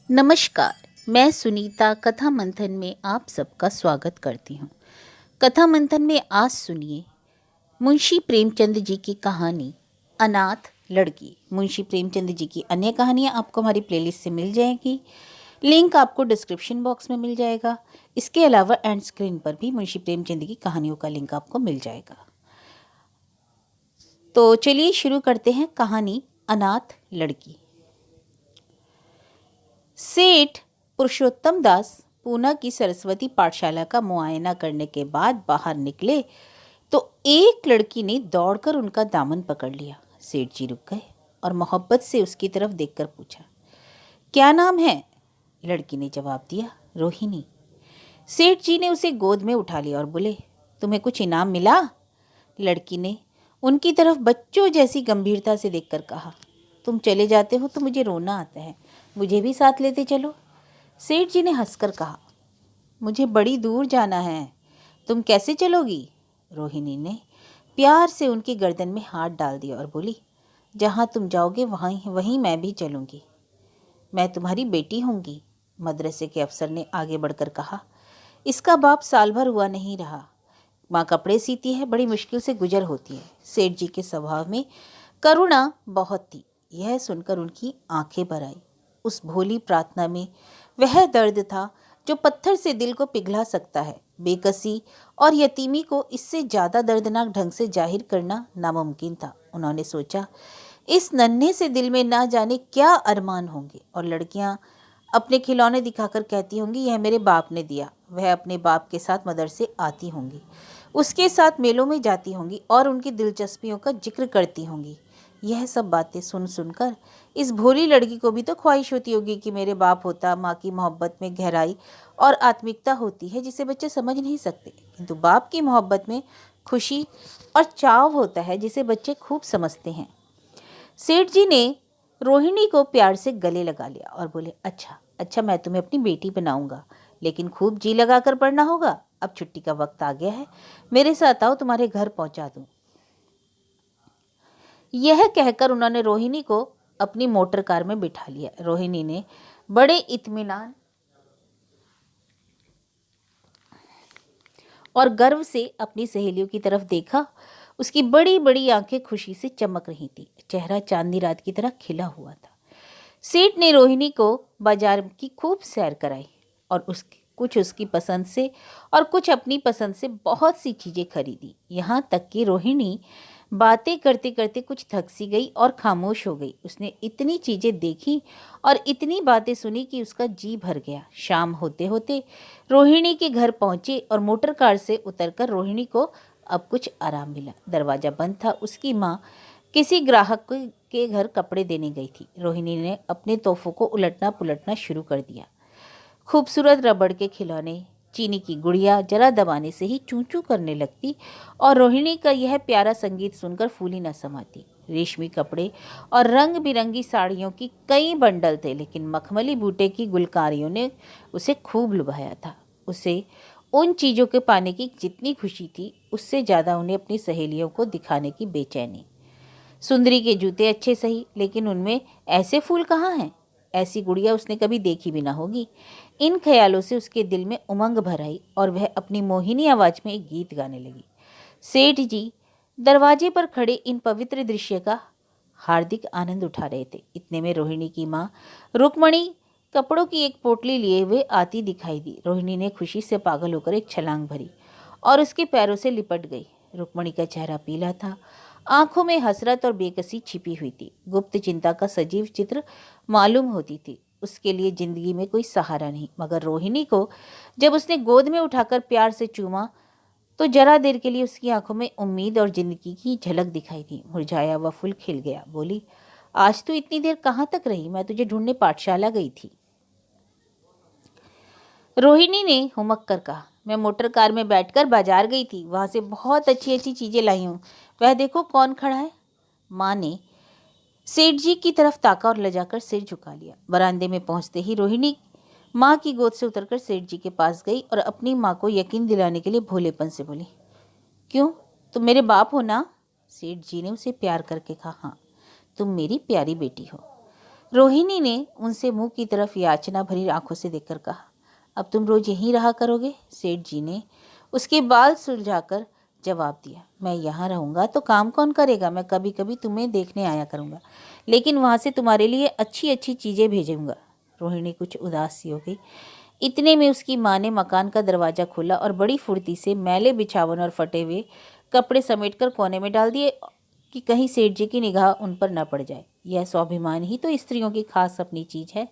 नमस्कार। मैं सुनीता कथा मंथन में आप सबका स्वागत करती हूँ। कथा मंथन में आज सुनिए मुंशी प्रेमचंद जी की कहानी अनाथ लड़की। मुंशी प्रेमचंद जी की अन्य कहानियाँ आपको हमारी प्लेलिस्ट से मिल जाएगी। लिंक आपको डिस्क्रिप्शन बॉक्स में मिल जाएगा। इसके अलावा एंड स्क्रीन पर भी मुंशी प्रेमचंद की कहानियों का लिंक आपको मिल जाएगा। तो चलिए शुरू करते हैं कहानी अनाथ लड़की। सेठ पुरुषोत्तम दास पूना की सरस्वती पाठशाला का मुआयना करने के बाद बाहर निकले तो एक लड़की ने दौड़कर उनका दामन पकड़ लिया। सेठ जी रुक गए और मोहब्बत से उसकी तरफ देखकर पूछा, क्या नाम है? लड़की ने जवाब दिया, रोहिणी। सेठ जी ने उसे गोद में उठा लिया और बोले, तुम्हें कुछ इनाम मिला? लड़की ने उनकी तरफ बच्चों जैसी गंभीरता से देखकर कहा, तुम चले जाते हो तो मुझे रोना आता है, मुझे भी साथ लेते चलो। सेठ जी ने हंसकर कहा, मुझे बड़ी दूर जाना है, तुम कैसे चलोगी? रोहिणी ने प्यार से उनकी गर्दन में हाथ डाल दिया और बोली, जहाँ तुम जाओगे वहीं मैं भी चलूँगी। मैं तुम्हारी बेटी होंगी। मदरसे के अफसर ने आगे बढ़कर कहा, इसका बाप साल भर हुआ नहीं रहा, माँ कपड़े सीती है, बड़ी मुश्किल से गुजर होती है। सेठ जी के स्वभाव में करुणा बहुत थी। यह सुनकर उनकी आंखें भर आई। उस भोली प्रार्थना में वह दर्द था जो पत्थर से दिल को पिघला सकता है। बेकसी और यतीमी को इससे ज़्यादा दर्दनाक ढंग से जाहिर करना नामुमकिन था। उन्होंने सोचा, इस नन्हे से दिल में ना जाने क्या अरमान होंगे, और लड़कियां अपने खिलौने दिखाकर कहती होंगी, यह मेरे बाप ने दिया। वह अपने बाप के साथ मदरसे आती होंगी, उसके साथ मेलों में जाती होंगी और उनकी दिलचस्पियों का जिक्र करती होंगी। यह सब बातें सुन सुनकर इस भोली लड़की को भी तो ख्वाहिश होती होगी कि मेरे बाप होता। माँ की मोहब्बत में गहराई और आत्मिकता होती है जिसे बच्चे समझ नहीं सकते, किंतु बाप की मोहब्बत में खुशी और चाव होता है जिसे बच्चे खूब समझते हैं। सेठ जी ने रोहिणी को प्यार से गले लगा लिया और बोले, अच्छा अच्छा, मैं तुम्हें अपनी बेटी बनाऊंगा, लेकिन खूब जी लगा कर पढ़ना होगा। अब छुट्टी का वक्त आ गया है, मेरे साथ आओ, तुम्हारे घर पहुंचा दूं। यह कहकर उन्होंने रोहिणी को अपनी मोटर कार में बिठा लिया। रोहिणी ने बड़े इत्मीनान और गर्व से अपनी सहेलियों की तरफ देखा। उसकी बड़ी बड़ी आंखें खुशी से चमक रही थी, चेहरा चांदनी रात की तरह खिला हुआ था। सेठ ने रोहिणी को बाजार की खूब सैर कराई और कुछ उसकी पसंद से और कुछ अपनी पसंद से बहुत सी चीज़ें खरीदी। यहाँ तक कि रोहिणी बातें करते करते कुछ थक सी गई और खामोश हो गई। उसने इतनी चीज़ें देखी और इतनी बातें सुनी कि उसका जी भर गया। शाम होते होते रोहिणी के घर पहुँचे और मोटर कार से उतरकर रोहिणी को अब कुछ आराम मिला। दरवाज़ा बंद था। उसकी माँ किसी ग्राहक के घर कपड़े देने गई थी। रोहिणी ने अपने तोहफों को उलटना पुलटना शुरू कर दिया। खूबसूरत रबड़ के खिलौने, चीनी की गुड़िया जरा दबाने से ही चूं चूं करने लगती और रोहिणी का यह प्यारा संगीत सुनकर फूली न समाती। रेशमी कपड़े और रंग बिरंगी साड़ियों की कई बंडल थे, लेकिन मखमली बूटे की गुलकारियों ने उसे खूब लुभाया था। उसे उन चीज़ों के पाने की जितनी खुशी थी, उससे ज़्यादा उन्हें अपनी सहेलियों को दिखाने की बेचैनी। सुंदरी के जूते अच्छे सही, लेकिन उनमें ऐसे फूल कहाँ हैं? ऐसी गुड़िया उसने कभी देखी भी ना होगी। इन ख्यालों से उसके दिल में उमंग भर आई और वह अपनी मोहिनी आवाज में एक गीत गाने लगी। सेठ जी दरवाजे पर खड़े इन पवित्र दृश्य का हार्दिक आनंद उठा रहे थे। इतने में रोहिणी की माँ रुक्मणी कपड़ों की एक पोटली लिए हुए आती दिखाई दी। रोहिणी ने खुशी से पागल होकर एक छलांग भरी और उसके पैरों से लिपट गई। रुक्मणी का चेहरा पीला था, आंखों में हसरत और बेकसी छिपी हुई थी। गुप्त चिंता का सजीव चित्र मालूम होती थी। उसके लिए जिंदगी में कोई सहारा नहीं। मगर रोहिणी को जब उसने गोद में उठाकर प्यार से चूमा तो जरा देर के लिए उसकी आंखों में उम्मीद और जिंदगी की झलक दिखाई दी। मुरझाया हुआ फूल खिल गया। बोली, आज तू इतनी देर कहाँ तक रही? मैं तुझे ढूंढने पाठशाला गई थी। रोहिणी ने हुमक कर कहा, मैं मोटर कार में बैठकर बाजार गई थी, वहां से बहुत अच्छी अच्छी चीजें लाई हूँ। वह देखो कौन खड़ा है। माँ ने सेठ जी की तरफ ताका और लजाकर सिर झुका लिया। बरामदे में पहुंचते ही रोहिणी माँ की गोद से उतरकर सेठ जी के पास गई और अपनी माँ को यकीन दिलाने के लिए भोलेपन से बोली, क्यों, तुम मेरे बाप हो ना? सेठ जी ने उसे प्यार करके कहा, हाँ, तुम मेरी प्यारी बेटी हो। रोहिणी ने उनसे मुंह की तरफ याचना भरी आंखों से देखकर कहा, अब तुम रोज यहीं रहा करोगे? सेठ जी ने उसके बाल सुलझाकर जवाब दिया, मैं यहाँ रहूंगा तो काम कौन करेगा? मैं कभी कभी तुम्हें देखने आया करूंगा, लेकिन वहां से तुम्हारे लिए अच्छी अच्छी चीजें भेजूंगा। रोहिणी कुछ उदास सी हो गई। इतने में उसकी माँ ने मकान का दरवाजा खोला और बड़ी फुर्ती से मैले बिछावन और फटे हुए कपड़े समेटकर कोने में डाल दिए कि कहीं सेठ जी की निगाह उन पर न पड़ जाए। यह स्वाभिमान ही तो स्त्रियों की खास अपनी चीज है।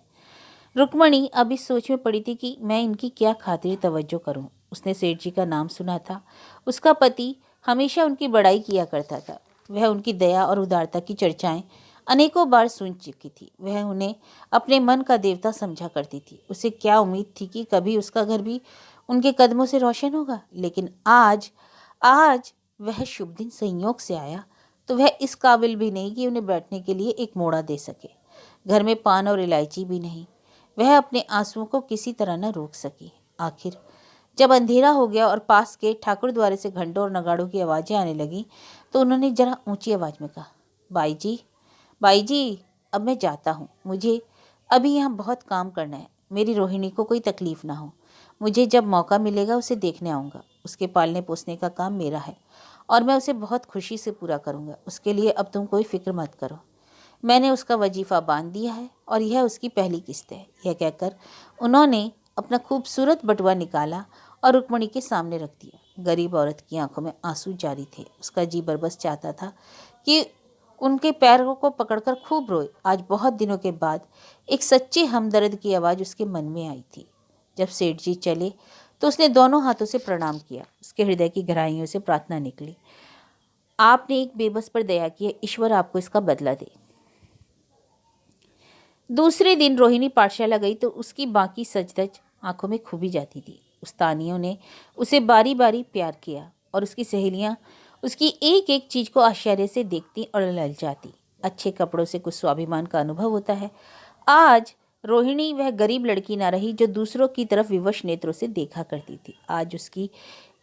रुक्मणी अब इस सोच में पड़ी थी कि मैं इनकी क्या खातिर तवज्जो करूं। उसने सेठ जी का नाम सुना था। उसका पति हमेशा उनकी बड़ाई किया करता था। वह उनकी दया और उदारता की चर्चाएं अनेकों बार सुन चुकी थी। वह उन्हें अपने मन का देवता समझा करती थी। उसे क्या उम्मीद थी कि कभी उसका घर भी उनके कदमों से रोशन होगा, लेकिन आज आज वह शुभ दिन संयोग से आया तो वह इस काबिल भी नहीं कि उन्हें बैठने के लिए एक मोड़ा दे सके। घर में पान और इलायची भी नहीं। वह अपने आंसुओं को किसी तरह न रोक सकी। आखिर जब अंधेरा हो गया और पास के ठाकुर द्वारे से घंटों और नगाड़ों की आवाज़ें आने लगी तो उन्होंने जरा ऊंची आवाज़ में कहा, बाई जी, अब मैं जाता हूँ। मुझे अभी यहाँ बहुत काम करना है। मेरी रोहिणी को कोई तकलीफ ना हो। मुझे जब मौका मिलेगा उसे देखने आऊँगा। उसके पालने पोसने का काम मेरा है और मैं उसे बहुत खुशी से पूरा करूँगा। उसके लिए अब तुम कोई फिक्र मत करो। मैंने उसका वजीफ़ा बांध दिया है और यह उसकी पहली किस्त है। यह कहकर उन्होंने अपना खूबसूरत बटुआ निकाला और रुक्मणी के सामने रख दिया। गरीब औरत की आंखों में आंसू जारी थे। उसका जी बरबस चाहता था कि उनके पैरों को पकड़कर खूब रोए। आज बहुत दिनों के बाद एक सच्चे हमदर्द की आवाज़ उसके मन में आई थी। जब सेठ जी चले तो उसने दोनों हाथों से प्रणाम किया। उसके हृदय की गहराइयों से प्रार्थना निकली, आपने एक बेबस पर दया की है, ईश्वर आपको इसका बदला दे। दूसरे दिन रोहिणी पाठशाला गई तो उसकी बाकी सजधज आंखों में खूबी जाती थी। उस्तानियों ने उसे बारी बारी प्यार किया और उसकी सहेलियां उसकी एक एक चीज को आश्चर्य से देखती और ललचाती। अच्छे कपड़ों से कुछ स्वाभिमान का अनुभव होता है। आज रोहिणी वह गरीब लड़की ना रही जो दूसरों की तरफ विवश नेत्रों से देखा करती थी। आज उसकी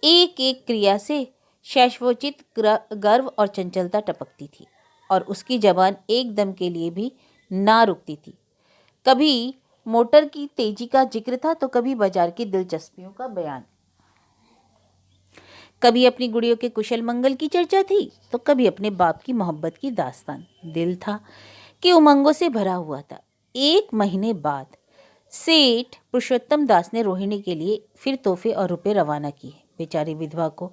एक एक क्रिया से शाश्वचित गर्व और चंचलता टपकती थी और उसकी जबान एक दम के लिए भी ना रुकती थी। कभी मोटर की तेजी का जिक्र था तो कभी बाजार की दिलचस्पियों का बयान, कभी अपनी गुड़ियों के कुशल मंगल की चर्चा थी तो कभी अपने बाप की मोहब्बत की दास्तान। दिल था कि उमंगों से भरा हुआ था। एक महीने बाद सेठ पुरुषोत्तम दास ने रोहिणी के लिए फिर तोहफे और रुपए रवाना किए। बेचारी विधवा को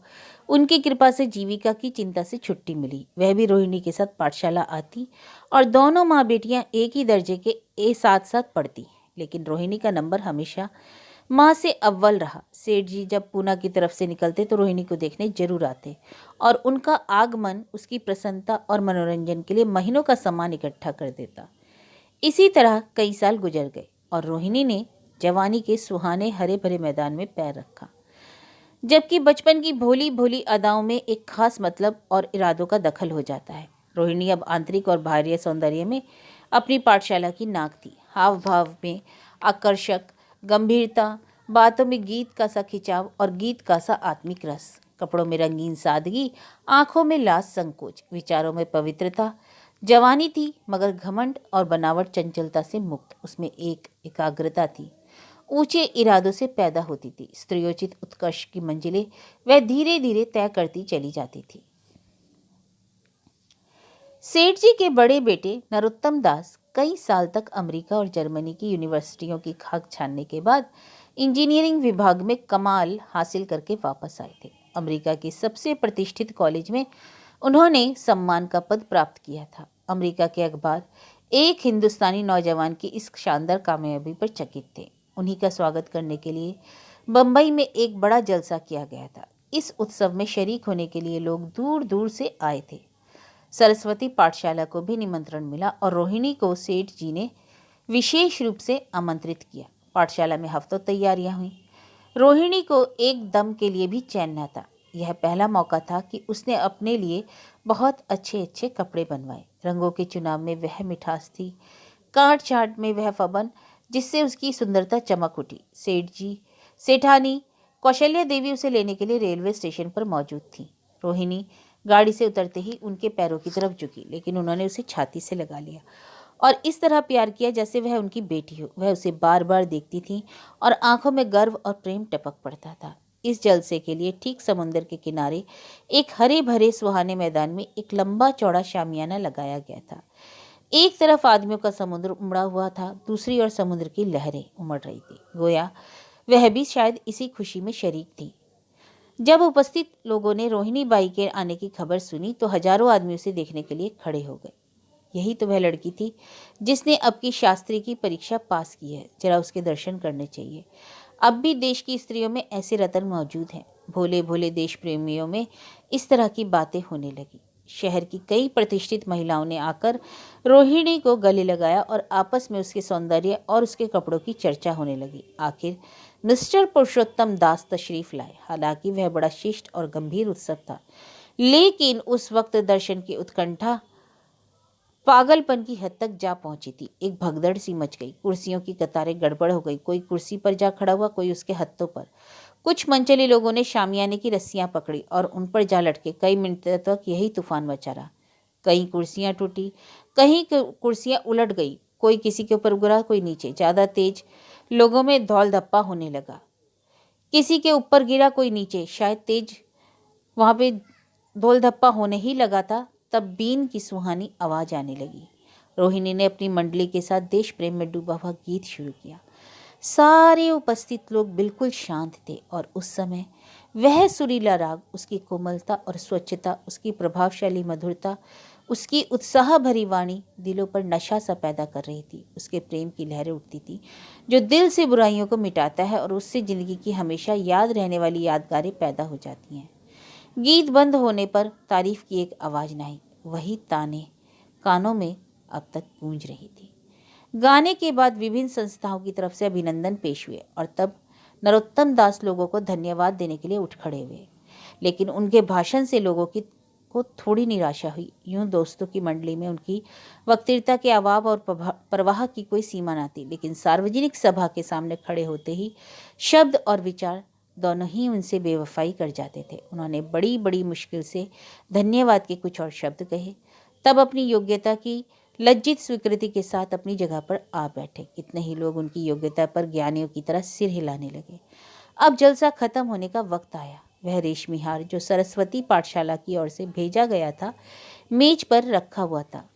उनकी कृपा से जीविका की चिंता से छुट्टी मिली। वह भी रोहिणी के साथ पाठशाला आती और दोनों माँ बेटियां एक ही दर्जे के साथ साथ पढ़ती। लेकिन रोहिणी का नंबर हमेशा माँ से अव्वल रहा। सेठ जी जब पूना की तरफ से निकलते तो रोहिणी को देखने जरूर आते और उनका आगमन उसकी प्रसन्नता और मनोरंजन के लिए महीनों का सामान इकट्ठा कर देता। इसी तरह कई साल गुजर गए और रोहिणी ने जवानी के सुहाने हरे भरे मैदान में पैर रखा, जबकि बचपन की भोली भोली अदाओं में एक खास मतलब और इरादों का दखल हो जाता है। रोहिणी अब आंतरिक और बाहरी सौंदर्य में अपनी पाठशाला की नाक थी। हाव भाव में आकर्षक गंभीरता, बातों में गीत का सा खिंचाव और गीत का सा आत्मिक रस, कपड़ों में रंगीन सादगी, आंखों में लास संकोच, विचारों में पवित्रता। जवानी थी मगर घमंड और बनावट चंचलता से मुक्त। उसमें एक एकाग्रता थी, ऊंचे इरादों से पैदा होती थी। स्त्रियोचित उत्कर्ष की मंजिलें वह धीरे धीरे तय करती चली जाती थी। सेठ जी के बड़े बेटे नरोत्तम दास कई साल तक अमेरिका और जर्मनी की यूनिवर्सिटियों की खाक छानने के बाद इंजीनियरिंग विभाग में कमाल हासिल करके वापस आए थे। अमेरिका के सबसे प्रतिष्ठित कॉलेज में उन्होंने सम्मान का पद प्राप्त किया था। अमेरिका के अखबार एक हिंदुस्तानी नौजवान की इस शानदार कामयाबी पर चकित थे। उन्हीं का स्वागत करने के लिए बम्बई में एक बड़ा जलसा किया गया था। इस उत्सव में शरीक होने के लिए लोग दूर दूर से आए थे। सरस्वती पाठशाला को भी निमंत्रण मिला और रोहिणी को सेठ जी ने विशेष रूप से आमंत्रित किया। पाठशाला में हफ्तों तैयारियां हुई। रोहिणी को एक दम के लिए भी चैन न था। यह पहला मौका था कि उसने अपने लिए बहुत अच्छे अच्छे कपड़े बनवाए। रंगों के चुनाव में वह मिठास थी, काट छाट में वह फबन जिससे उसकी सुंदरता चमक उठी। सेठानी कौशल्या देवी उसे लेने के लिए रेलवे स्टेशन पर मौजूद थी। रोहिणी गाड़ी से उतरते ही उनके पैरों की तरफ झुकी, लेकिन उन्होंने उसे छाती से लगा लिया और इस तरह प्यार किया जैसे वह उनकी बेटी हो। वह उसे बार बार देखती थी और आंखों में गर्व और प्रेम टपक पड़ता था। इस जलसे के लिए ठीक समुद्र के किनारे एक हरे भरे सुहाने मैदान में एक लंबा चौड़ा शामियाना लगाया गया था। एक तरफ आदमियों का समुद्र उमड़ा हुआ था, दूसरी ओर समुद्र की लहरें उमड़ रही थी। गोया वह भी शायद इसी खुशी में शरीक थी। जब उपस्थित लोगों ने रोहिणी बाई के आने की खबर सुनी तो हजारों आदमी उसे देखने के लिए खड़े हो गए। यही तो वह लड़की थी जिसने अब की शास्त्री की परीक्षा पास की है, जरा उसके दर्शन करने चाहिए। अब भी देश की स्त्रियों में ऐसे रतन मौजूद हैं। भोले भोले देश प्रेमियों में इस तरह की बातें होने लगी। शहर की कई प्रतिष्ठित महिलाओं ने आकर रोहिणी को गले लगाया और आपस में उसके सौंदर्य और उसके कपड़ों की चर्चा होने लगी। आखिर मिस्टर पुरुषोत्तम दास तशरीफ लाए। हालांकि वह बड़ा शिष्ट और गंभीर उत्सव था, लेकिन उस वक्त दर्शन की उत्कंठा पागलपन की हद तक जा पहुंची थी। एक भगदड़ सी मच गई, कुर्सियों की कतारें गड़बड़ हो गई। कोई कुर्सी पर जा खड़ा हुआ, कोई उसके हत्थों पर। कुछ मनचले लोगों ने शामियाने की रस्सियां पकड़ी और उन पर जा लटके। कई मिनट तक यही तूफान मचा रहा। कहीं कुर्सियां टूटी, कहीं कुर्सियां उलट गई, कोई किसी के ऊपर गिरा, कोई नीचे। ज्यादा तेज लोगों में धौल धप्पा होने लगा। किसी के ऊपर गिरा, कोई नीचे। शायद तेज वहां पे धौल धप्पा होने ही लगा था, तब बीन की सुहानी आवाज आने लगी। रोहिणी ने अपनी मंडली के साथ देश प्रेम में डूबा हुआ गीत शुरू किया। सारे उपस्थित लोग बिल्कुल शांत थे और उस समय वह सुरीला राग, उसकी कोमलता और स्वच्छता, उसकी प्रभावशाली मधुरता, उसकी उत्साह भरी वाणी दिलों पर नशा सा पैदा कर रही थी। उसके प्रेम की लहरें उठती थी जो दिल से बुराइयों को मिटाता है और उससे जिंदगी की हमेशा याद रहने वाली यादगारें पैदा हो जाती हैं। गीत बंद होने पर तारीफ की एक आवाज न आई। वही ताने कानों में अब तक गूंज रही थी। गाने के बाद विभिन्न संस्थाओं की तरफ से अभिनंदन पेश हुए और तब नरोत्तम दास लोगों को धन्यवाद देने के लिए उठ खड़े हुए। लेकिन उनके भाषण से लोगों की को थोड़ी निराशा हुई। यूं दोस्तों की मंडली में उनकी वक्तृता के अभाव और प्रवाह की कोई सीमा न थी, लेकिन सार्वजनिक सभा के सामने खड़े होते ही शब्द और विचार दोनों ही उनसे बेवफाई कर जाते थे। उन्होंने बड़ी बड़ी मुश्किल से धन्यवाद के कुछ और शब्द कहे, तब अपनी योग्यता की लज्जित स्वीकृति के साथ अपनी जगह पर आ बैठे। कितने ही लोग उनकी योग्यता पर ज्ञानियों की तरह सिर हिलाने लगे। अब जलसा खत्म होने का वक्त आया। वह रेशमी हार जो सरस्वती पाठशाला की ओर से भेजा गया था, मेज पर रखा हुआ था।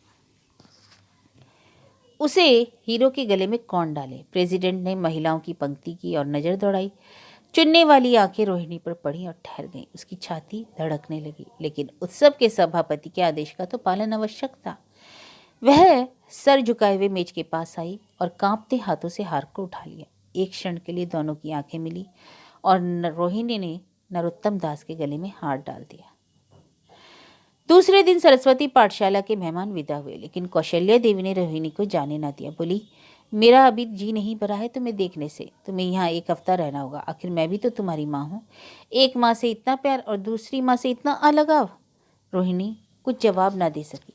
उसे हीरो के गले में कौन डाले? प्रेसिडेंट ने महिलाओं की पंक्ति की और नजर दौड़ाई। चुनने वाली आंखें रोहिणी पर पड़ी और ठहर गईं। उसकी छाती धड़कने लगी, लेकिन उत्सव के सभापति के आदेश का तो पालन आवश्यक था। वह सर झुकाए हुए मेज के पास आई और कांपते हाथों से हार को उठा लिया। एक क्षण के लिए दोनों की आंखें मिली और रोहिणी ने नरोत्तम दास के गले में हाथ डाल दिया। दूसरे दिन सरस्वती पाठशाला के मेहमान विदा हुए, लेकिन कौशल्या देवी ने रोहिणी को जाने ना दिया। बोली, मेरा अभी जी नहीं भरा है तुम्हें देखने से। तुम्हें यहाँ एक हफ्ता रहना होगा। आखिर मैं भी तो तुम्हारी माँ हूँ। एक माँ से इतना प्यार और दूसरी माँ से इतना अलगाव। रोहिणी कुछ जवाब ना दे सकी।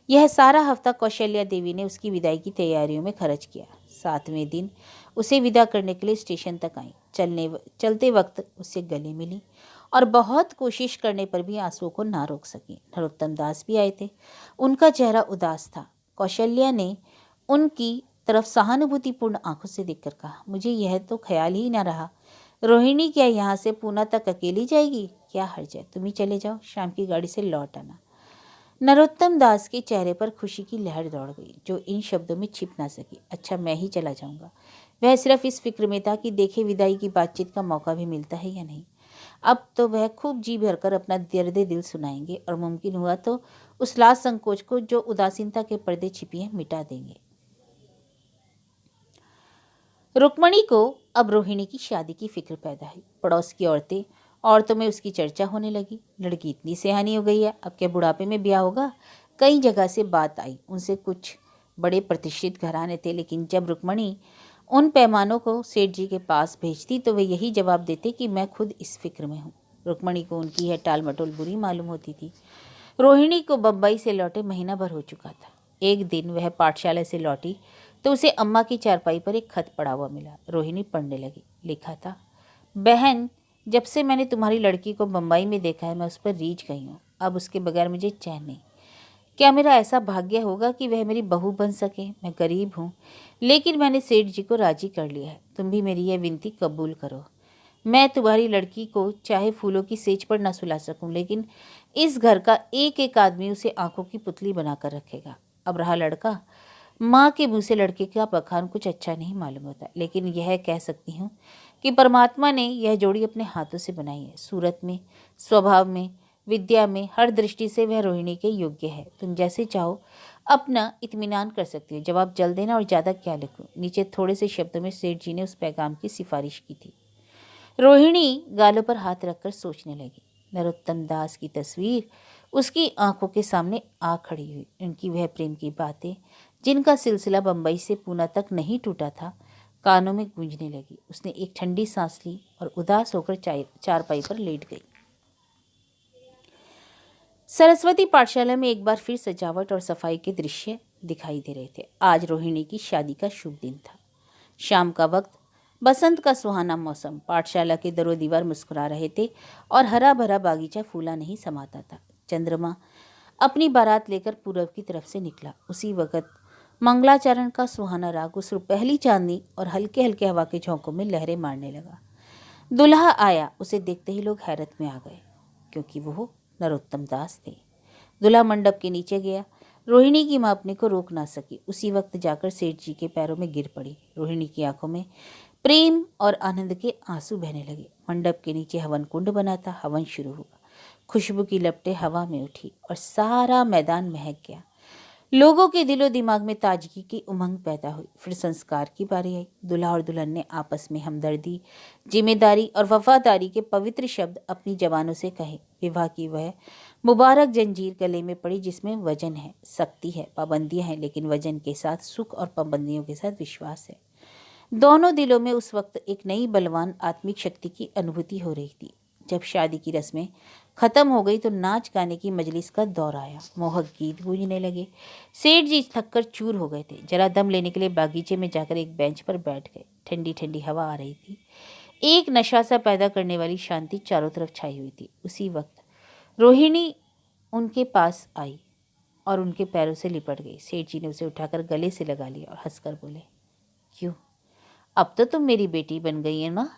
यह सारा हफ्ता कौशल्या देवी ने उसकी विदाई की तैयारियों में खर्च किया। 7वें दिन उसे विदा करने के लिए स्टेशन तक आई। चलते वक्त उससे गले मिली और बहुत कोशिश करने पर भी आंसुओं को ना रोक सकी। नरोत्तम दास भी आए थे। उनका चेहरा उदास था। कौशल्या ने उनकी तरफ सहानुभूतिपूर्ण आंखों से देखकर कहा, मुझे यह तो ख्याल ही ना रहा। रोहिणी क्या यहाँ से पूना तक अकेली जाएगी? क्या हर्ज है, तुम ही चले जाओ, शाम की गाड़ी से लौट आना। नरोत्तम दास के चेहरे पर खुशी की लहर दौड़ गई, जो इन शब्दों में छिप ना सकी। अच्छा, मैं ही चला जाऊंगा। वह सिर्फ इस फिक्र में था कि देखे विदाई की बातचीत का मौका भी मिलता है या नहीं। अब तो वह खूब जी भरकर अपना दर्द दिल सुनाएंगे और मुमकिन हुआ तो उस लाज संकोच को जो उदासीनता के पर्दे छिपी है मिटा देंगे। रुक्मणी को अब रोहिणी की शादी की फिक्र पैदा हुई। पड़ोस की औरतों में उसकी चर्चा होने लगी। लड़की इतनी सेहानी हो गई है, अब क्या बुढ़ापे में ब्याह होगा? कई जगह से बात आई। उनसे कुछ बड़े प्रतिष्ठित घराने थे, लेकिन जब रुक्मणी उन पैमानों को सेठ जी के पास भेजती तो वे यही जवाब देते कि मैं खुद इस फिक्र में हूँ। रुक्मणी को उनकी यह टाल मटोल बुरी मालूम होती थी। रोहिणी को बम्बई से लौटे महीना भर हो चुका था। एक दिन वह पाठशाला से लौटी तो उसे अम्मा की चारपाई पर एक खत पड़ा हुआ मिला। रोहिणी पढ़ने लगी। लिखा था, बहन, जब से मैंने तुम्हारी लड़की को बम्बई में देखा है मैं उस पर रीझ गई हूँ। अब उसके बगैर मुझे चैन नहीं। क्या मेरा ऐसा भाग्य होगा कि वह मेरी बहू बन सके? मैं गरीब हूँ, लेकिन मैंने सेठ जी को राजी कर लिया है। तुम भी मेरी यह विनती कबूल करो। मैं तुम्हारी लड़की को चाहे फूलों की सेज पर न सुला सकूं, लेकिन इस घर का एक एक आदमी उसे आंखों की पुतली बनाकर रखेगा। अब रहा लड़का, माँ के मुंह से लड़के का बखान कुछ अच्छा नहीं मालूम होता, लेकिन यह कह सकती हूँ कि परमात्मा ने यह जोड़ी अपने हाथों से बनाई है। सूरत में, स्वभाव में, विद्या में, हर दृष्टि से वह रोहिणी के योग्य है। तुम जैसे चाहो अपना इत्मीनान कर सकती हो। जवाब जल्द देना, और ज़्यादा क्या लिखूं। नीचे थोड़े से शब्दों में सेठ जी ने उस पैगाम की सिफारिश की थी। रोहिणी गालों पर हाथ रखकर सोचने लगी। नरोत्तम दास की तस्वीर उसकी आंखों के सामने आ खड़ी हुई। उनकी वह प्रेम की बातें, जिनका सिलसिला बंबई से पूना तक नहीं टूटा था, कानों में गूंजने लगी। उसने एक ठंडी सांस ली और उदास होकर चारपाई पर लेट गई। सरस्वती पाठशाला में एक बार फिर सजावट और सफाई के दृश्य दिखाई दे रहे थे। आज रोहिणी की शादी का शुभ दिन था। शाम का वक्त, बसंत का सुहाना मौसम। पाठशाला के दरो दीवार मुस्कुरा रहे थे और हरा भरा बागीचा फूला नहीं समाता था। चंद्रमा अपनी बारात लेकर पूरब की तरफ से निकला। उसी वक्त मंगलाचरण का सुहाना राग उस पहली चांदनी और हल्के हल्के हवा के झोंकों में लहरें मारने लगा। दुल्हा आया। उसे देखते ही लोग हैरत में आ गए, क्योंकि वो नरोत्तम दास थे। दूल्हा मंडप के नीचे गया। रोहिणी की माँ अपने को रोक ना सकी। उसी वक्त जाकर सेठ जी के पैरों में गिर पड़ी। रोहिणी की आंखों में प्रेम और आनंद के आंसू बहने लगे। मंडप के नीचे हवन कुंड बना था। हवन शुरू हुआ। खुशबू की लपटें हवा में उठी और सारा मैदान महक गया। लोगों के दिलो दिमाग में ताजगी की उमंग पैदा हुई। फिर संस्कार की बारी आई। दूल्हा और दुल्हन ने आपस में हमदर्दी, जिम्मेदारी और वफादारी के पवित्र शब्द अपनी जबानों से कहे। विवाह की वह मुबारक जंजीर गले में पड़ी, जिसमें वजन है, शक्ति है, पाबंदियां हैं, लेकिन वजन के साथ सुख और पाबंदियों के साथ विश्वास है। दोनों दिलों में उस वक्त एक नई बलवान आत्मिक शक्ति की अनुभूति हो रही थी। जब शादी की रस्में खत्म हो गई तो नाच गाने की मजलिस का दौर आया। मोहक गीत गूंजने लगे। सेठ जी थककर चूर हो गए थे। जरा दम लेने के लिए बागीचे में जाकर एक बेंच पर बैठ गए। ठंडी ठंडी हवा आ रही थी। एक नशा सा पैदा करने वाली शांति चारों तरफ छाई हुई थी। उसी वक्त रोहिणी उनके पास आई और उनके पैरों से लिपट गई। सेठ जी ने उसे उठाकर गले से लगा लिया और हंसकर बोले, क्यों, अब तो तुम मेरी बेटी बन गई है ना?